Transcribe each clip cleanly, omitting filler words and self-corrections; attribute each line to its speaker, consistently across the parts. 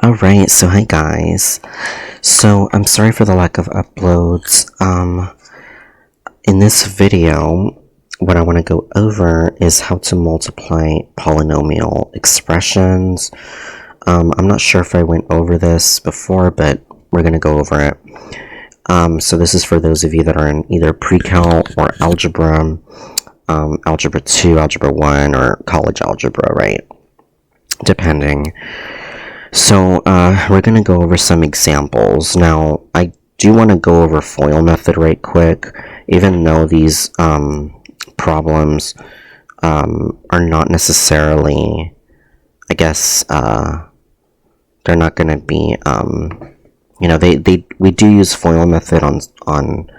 Speaker 1: Alright, so hi guys. So I'm sorry for the lack of uploads. In this video, what I want to go over is how to multiply polynomial expressions. I'm not sure if I went over this before, but we're going to go over it. So this is for those of you that are in either pre-cal or algebra, Algebra 2, Algebra 1, or college algebra, right? Depending. So we're going to go over some examples. Now, I do want to go over FOIL method right quick, even though these problems are not necessarily, I guess, they're not going to be, you know, we do use FOIL method on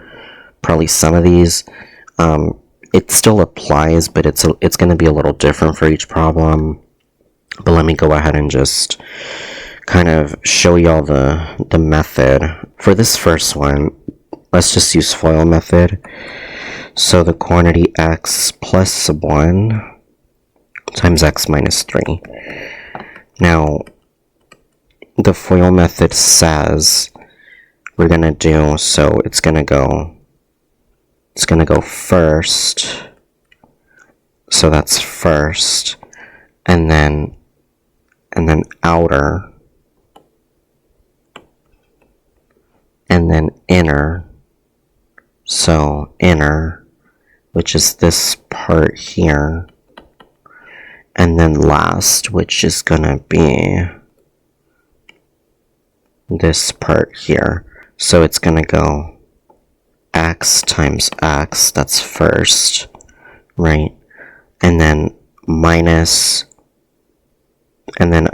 Speaker 1: probably some of these. It still applies, but it's going to be a little different for each problem. But let me go ahead and just kind of show y'all the method. For this first one, let's just use FOIL method. So the quantity x plus 1 times x minus 3. Now, the FOIL method says we're going to do, so it's going to go first. So that's first. And then outer, and then inner. So inner, which is this part here, and then last, which is gonna be this part here. So it's gonna go x times x, that's first, right? And then minus, and then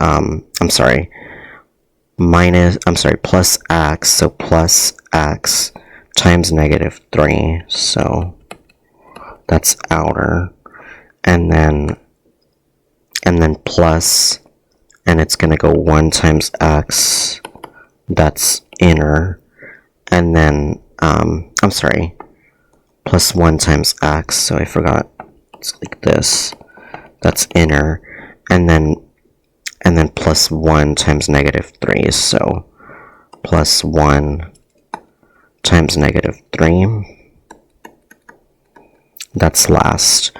Speaker 1: plus x, so plus x times negative 3, so that's outer, and then plus, and it's gonna go 1 times x, that's inner, and then plus 1 times x, so I forgot, it's like this, that's inner, and then plus 1 times negative 3, so plus 1 times negative 3, that's last.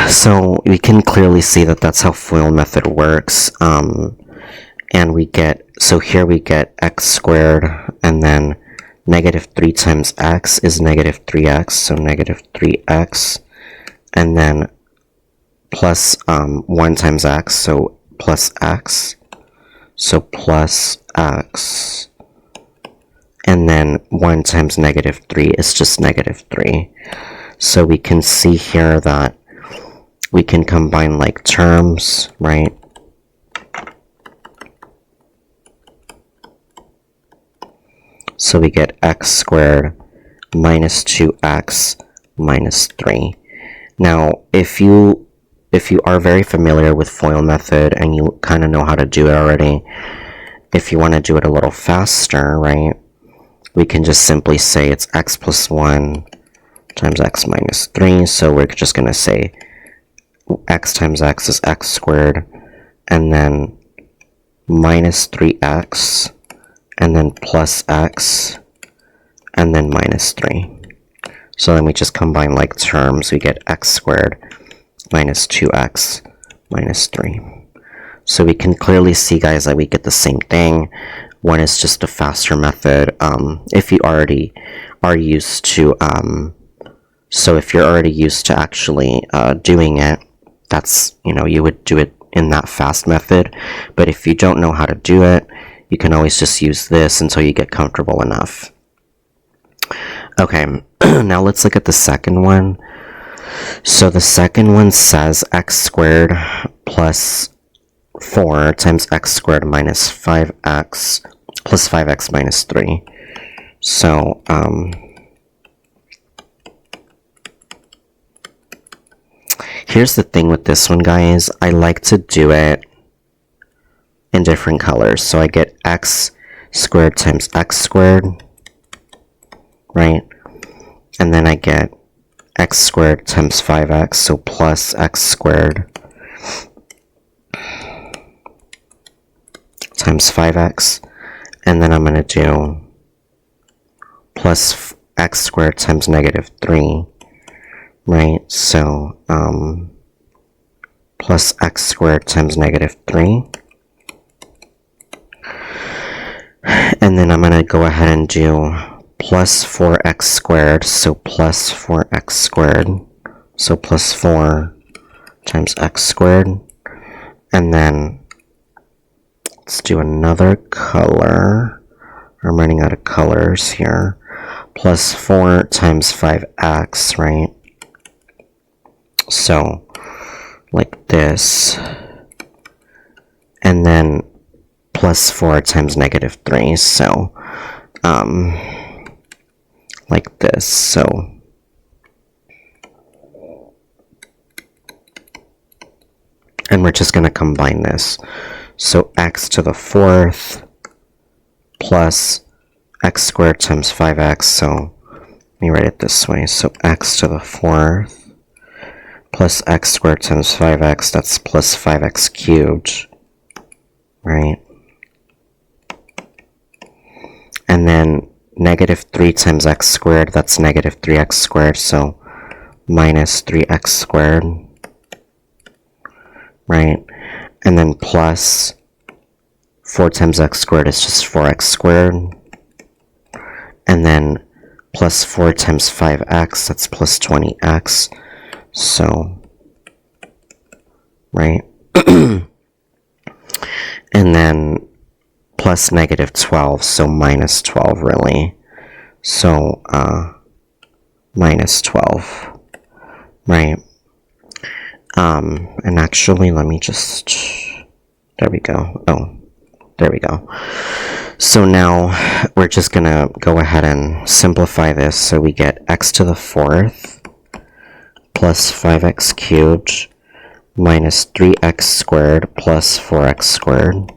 Speaker 1: So we can clearly see that that's how FOIL method works, and we get, so here we get x squared, and then negative 3 times x is negative 3x, so negative 3x, and then plus 1 times x, so plus x, so plus x, and then 1 times negative 3 is just negative 3. So we can see here that we can combine like terms, right? So we get x squared minus 2x minus 3. Now, if you are very familiar with FOIL method and you kind of know how to do it already, if you want to do it a little faster, right, we can just simply say it's x plus 1 times x minus 3. So we're just going to say x times x is x squared, and then minus 3x, and then plus x, and then minus 3. So then we just combine like terms, we get x squared minus 2x minus 3. So we can clearly see, guys, that we get the same thing. One is just a faster method. If you already are used to, so if you're already used to actually doing it, that's, you know, you would do it in that fast method. But if you don't know how to do it, you can always just use this until you get comfortable enough. Okay, now let's look at the second one. So the second one says x squared plus 4 times x squared minus 5x plus 5x minus 3. So, here's the thing with this one, guys. I like to do it in different colors. So I get x squared times x squared, right? And then I get x squared times 5x, so plus x squared times 5x, and then I'm going to do plus x squared times negative 3, right? So plus x squared times negative 3. And then I'm going to go ahead and do plus 4x squared, so plus 4x squared, so plus 4 times x squared. And then let's do another color. I'm running out of colors here. Plus 4 times 5x, right? So, like this. And then plus 4 times negative 3, so, like this, so. And we're just going to combine this. So x to the 4th plus x squared times 5x, so let me write it this way. So x to the 4th plus x squared times 5x, that's plus 5x cubed, right? And then negative 3 times x squared, that's negative 3x squared, so minus 3x squared, right? And then plus 4 times x squared is just 4x squared. And then plus 4 times 5x, that's plus 20x. So, right? And then plus negative 12, so minus 12 really. So, minus 12, right? And actually, let me just, there we go. Oh, there we go. So now we're just gonna go ahead and simplify this. So we get x to the 4th plus 5x cubed minus 3x squared plus 4x squared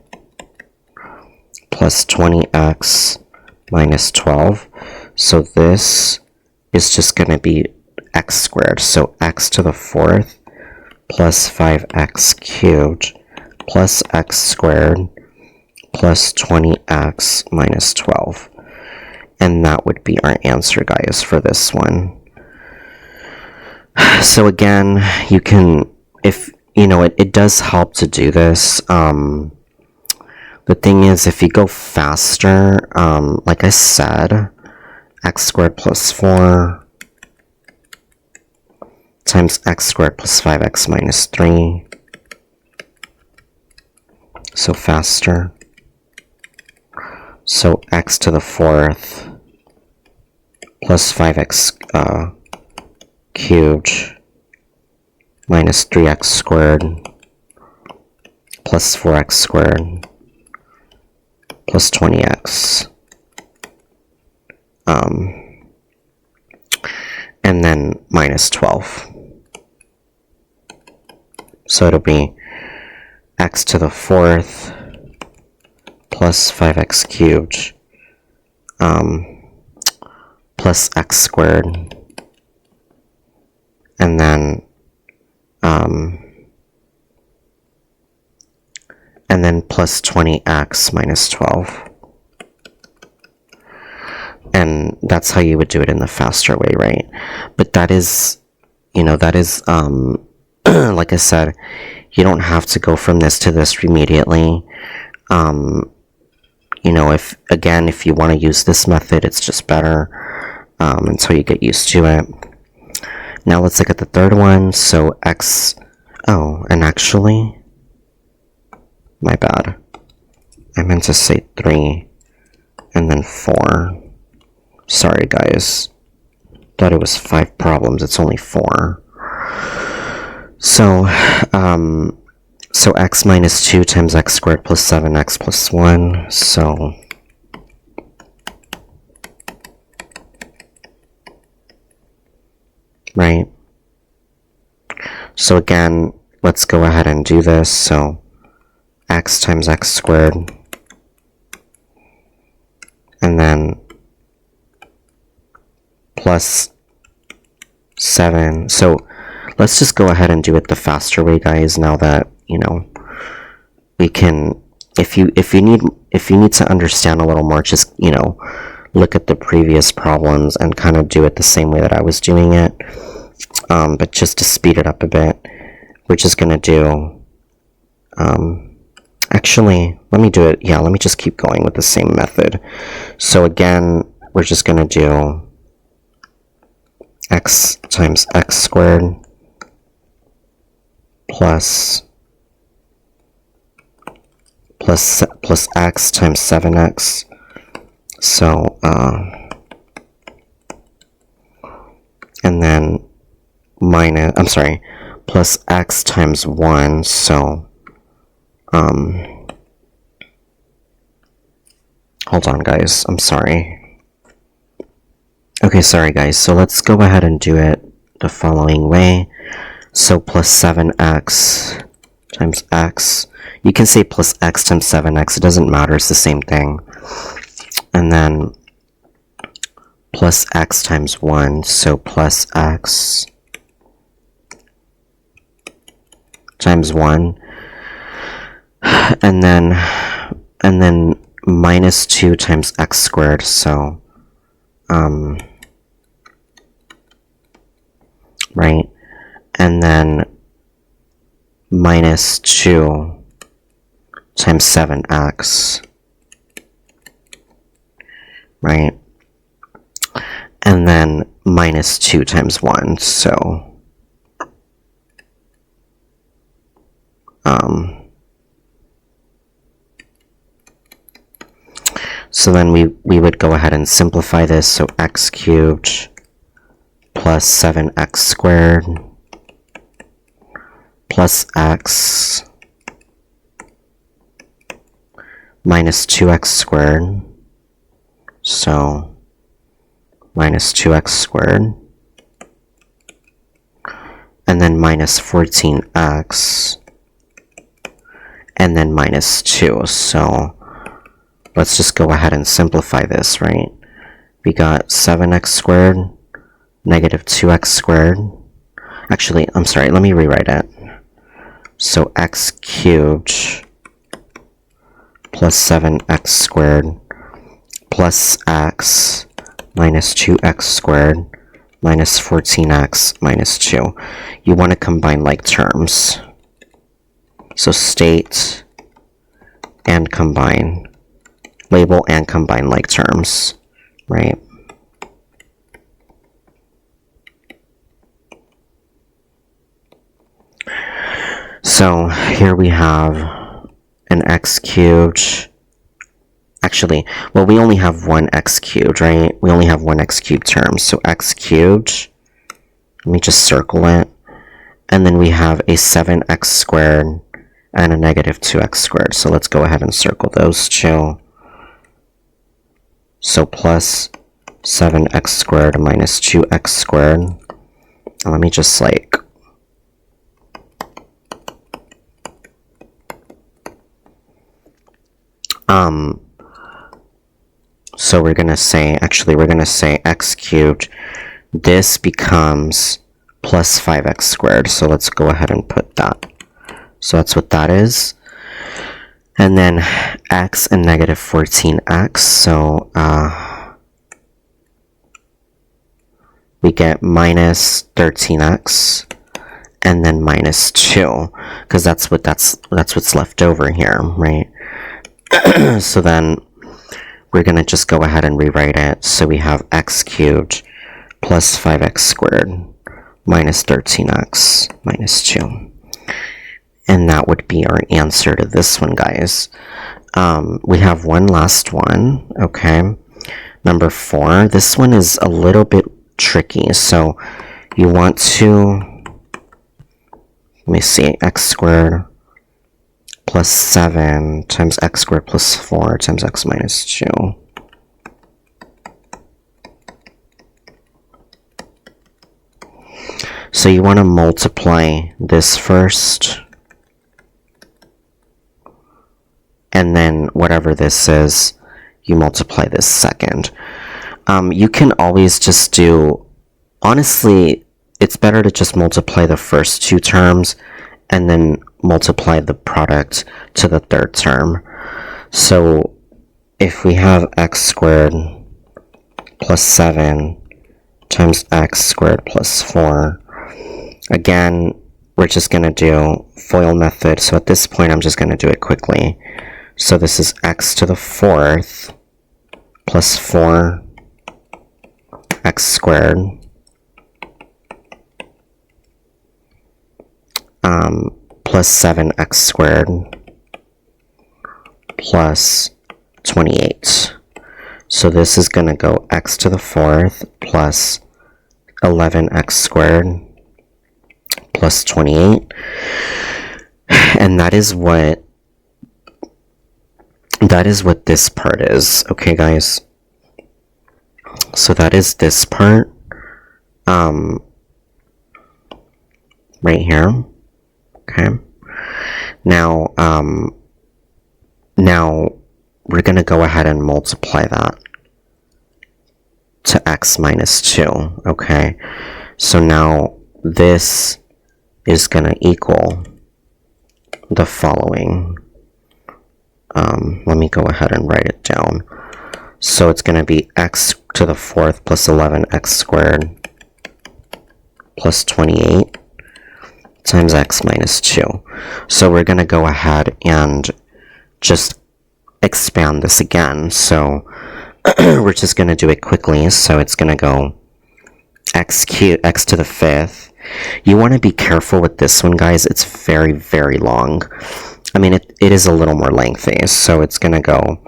Speaker 1: plus 20x minus 12. So this is just going to be x squared. So x to the 4th plus 5x cubed plus x squared plus 20x minus 12. And that would be our answer, guys, for this one. So again, you can, if, you know, it does help to do this. The thing is, if you go faster, like I said, x squared plus 4 times x squared plus 5x minus 3. So faster. So x to the 4th plus 5x cubed minus 3x squared plus 4x squared plus 20x. And then minus 12. So it'll be x to the 4th plus 5x cubed plus x squared, and then plus 20x minus 12. And that's how you would do it in the faster way, right? But that is, you know, that is, like I said, you don't have to go from this to this immediately. You know, if you want to use this method, it's just better until you get used to it. Now let's look at the third one. So x, oh, and actually, my bad. I meant to say 3 and then 4. Sorry, guys. Thought it was 5 problems. It's only 4. So, so x minus 2 times x squared plus 7x plus 1. So, right? So again, let's go ahead and do this. So, x times x squared, and then plus 7. So let's just go ahead and do it the faster way, guys, now that, you know, we can, if you need to understand a little more, just, you know, look at the previous problems and kind of do it the same way that I was doing it. But just to speed it up a bit, we're just gonna do, actually, let me do it, yeah, let me just keep going with the same method. So again, we're just gonna do x times x squared plus x times 7x. So, and then plus x times 1, so, hold on guys, I'm sorry. Okay, sorry guys, so let's go ahead and do it the following way. So plus 7x times x, you can say plus x times 7x, it doesn't matter, it's the same thing. And then plus x times 1, so plus x times 1, and then minus 2 times x squared, so right, and then minus 2 times 7x, right, and then minus 2 times 1, so so then we would go ahead and simplify this, so x cubed plus 7x squared plus x minus 2x squared, so minus 2x squared, and then minus 14x, and then minus 2. So let's just go ahead and simplify this, right? We got 7x squared, negative 2x squared. Actually, I'm sorry, let me rewrite it. So x cubed plus 7x squared plus x minus 2x squared minus 14x minus 2. You want to combine like terms. So state and combine. Label and combine like terms, right? So here we have an x cubed. Actually, well, we only have one x cubed, right? We only have one x cubed term. So x cubed, let me just circle it. And then we have a 7x squared and a negative 2x squared. So let's go ahead and circle those two. So plus 7x squared minus 2x squared. And let me just like so we're gonna say, actually we're gonna say x cubed, this becomes plus 5x squared. So let's go ahead and put that. So that's what that is. And then x and negative 14x, so we get minus 13x and then minus 2, because that's what's left over here, right? So then we're gonna just go ahead and rewrite it. So we have x cubed plus 5x squared minus 13x minus 2. And that would be our answer to this one, guys. We have one last one, okay? Number 4. This one is a little bit tricky. So you want to, let me see, x squared plus 7 times x squared plus 4 times x minus 2. So you want to multiply this first, and then whatever this is, you multiply this second. You can always just do, honestly, it's better to just multiply the first two terms and then multiply the product to the third term. So if we have x squared plus 7 times x squared plus 4, again, we're just going to do FOIL method. So at this point, I'm just going to do it quickly. So this is x to the 4th plus 4 x squared plus 7x squared plus 28. So this is going to go x to the 4th plus 11x squared plus 28. And that is what this part is. Okay, guys? So that is this part. Right here. Okay. Now, now we're going to go ahead and multiply that to x minus 2. Okay. So now this is going to equal the following. Let me go ahead and write it down. So it's going to be x to the 4th plus 11x squared plus 28 times x minus 2. So we're going to go ahead and just expand this again. So we're just going to do it quickly. So it's going to go x to the 5th. You want to be careful with this one, guys. It's very, very long. I mean, it is a little more lengthy. So it's going to go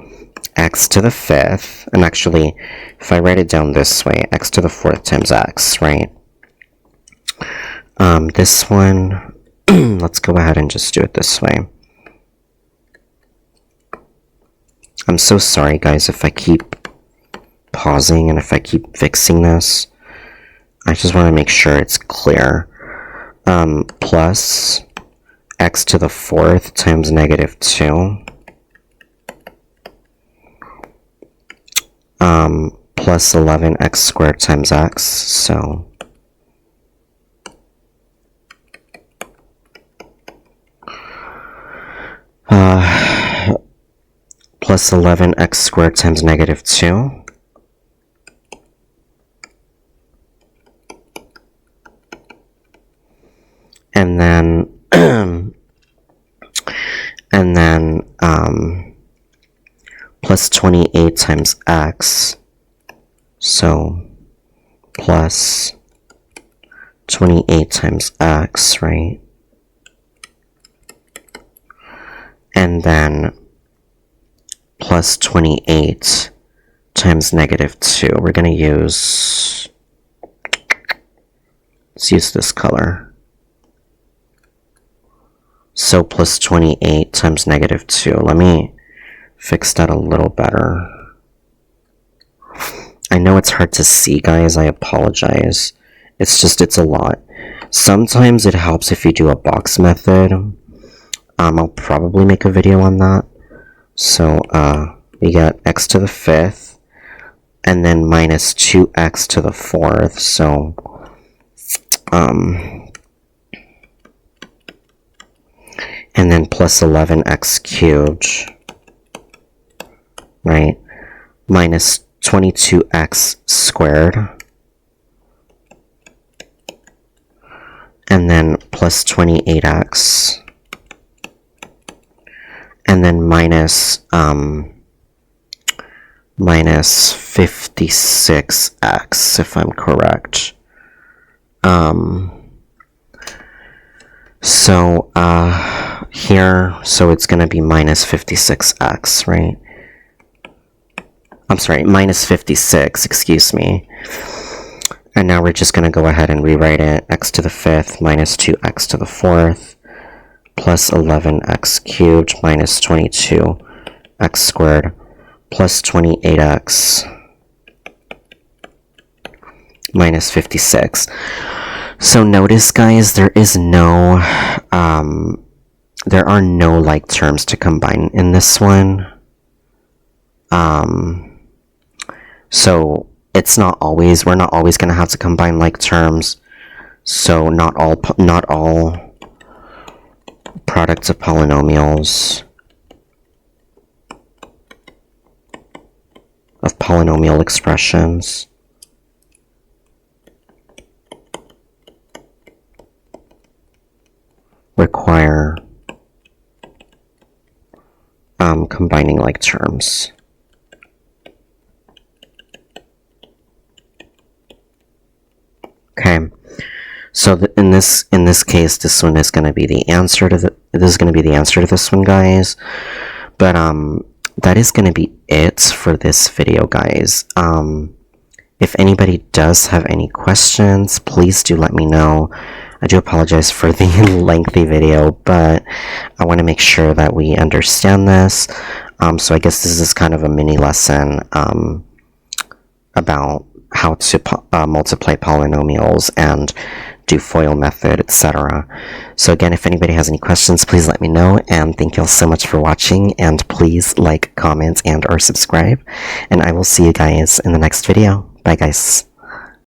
Speaker 1: x to the 5th. And actually, if I write it down this way, x to the 4th times x, right? This one, let's go ahead and just do it this way. I'm so sorry, guys, if I keep pausing and if I keep fixing this. I just want to make sure it's clear. Plus x to the 4th times negative 2. Plus 11x squared times x, so plus 11x squared times negative 2. And then plus 28 times x, so plus 28 times x, right? And then plus 28 times negative 2. We're going to use, let's use this color. So plus 28 times negative 2. Let me fix that a little better. I know it's hard to see, guys. I apologize. It's a lot. Sometimes it helps if you do a box method. I'll probably make a video on that. So, we got x to the 5th, and then minus 2x to the 4th, so, and then plus 11x cubed, right, minus 22x squared, and then plus 28x, and then minus 56x, if I'm correct. So here, so it's going to be minus 56x, right? I'm sorry, minus 56, excuse me. And now we're just going to go ahead and rewrite it. X to the 5th minus 2x to the 4th plus 11x cubed minus 22x squared plus 28x minus 56. So notice, guys, there are no like terms to combine in this one. So it's not always, we're not always going to have to combine like terms. So not all products of polynomials polynomial expressions require combining like terms. Okay, so in this case, this one is going to be the answer to this one, guys. But that is going to be it for this video, guys. If anybody does have any questions, please do let me know. I do apologize for the lengthy video, but I want to make sure that we understand this. So I guess this is kind of a mini lesson about how to multiply polynomials and do FOIL method, etc. So again, if anybody has any questions, please let me know, and thank you all so much for watching, and please like, comment, and or subscribe, and I will see you guys in the next video. Bye, guys.